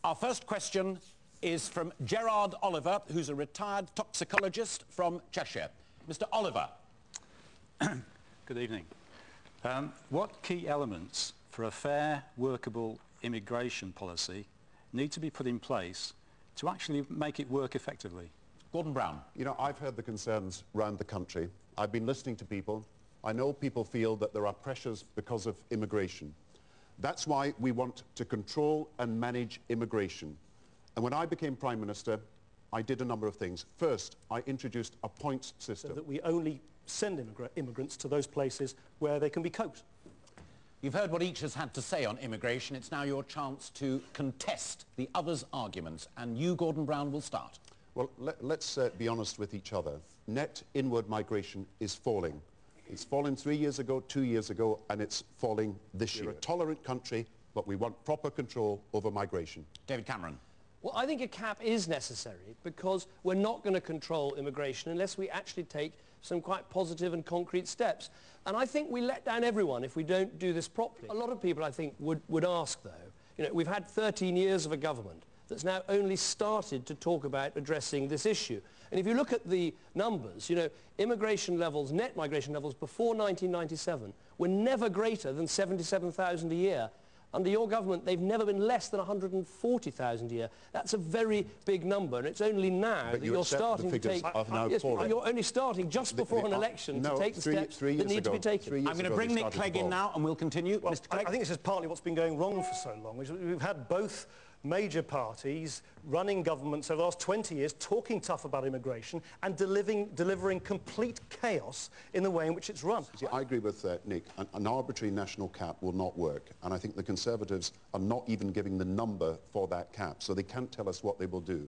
Our first question is from Gerard Oliver, who's a retired toxicologist from Cheshire. Mr. Oliver. Good evening. What key elements for a fair, workable immigration policy need to be put in place to actually make it work effectively? Gordon Brown. You know, I've heard the concerns around the country. I've been listening to people. I know people feel that there are pressures because of immigration. That's why we want to control and manage immigration. And when I became Prime Minister, I did a number of things. First, I introduced a points system. So that we only send immigrants to those places where they can be coached. You've heard what each has had to say on immigration. It's now your chance to contest the others' arguments. And you, Gordon Brown, will start. Well, let's be honest with each other. Net inward migration is falling. It's fallen 3 years ago, 2 years ago, and it's falling this year. We're a tolerant country, but we want proper control over migration. David Cameron. Well, I think a cap is necessary because we're not going to control immigration unless we actually take some quite positive and concrete steps. And I think we let down everyone if we don't do this properly. A lot of people, I think, would ask, though, you know, we've had 13 years of a government that's now only started to talk about addressing this issue. And if you look at the numbers, you know, immigration levels, net migration levels before 1997 were never greater than 77,000 a year. Under your government, they've never been less than 140,000 a year. That's a very big number, and it's only now that you're starting to take... Yes, you're only starting just before an election to take the steps that need to be taken. I'm going to bring Nick Clegg in now, and we'll continue. Well, Mr. Clegg. I think this is partly what's been going wrong for so long. We've had both major parties running governments over the last 20 years talking tough about immigration and delivering complete chaos in the way in which it's run. See, I agree with Nick. An arbitrary national cap will not work, and I think the Conservatives are not even giving the number for that cap, so they can't tell us what they will do.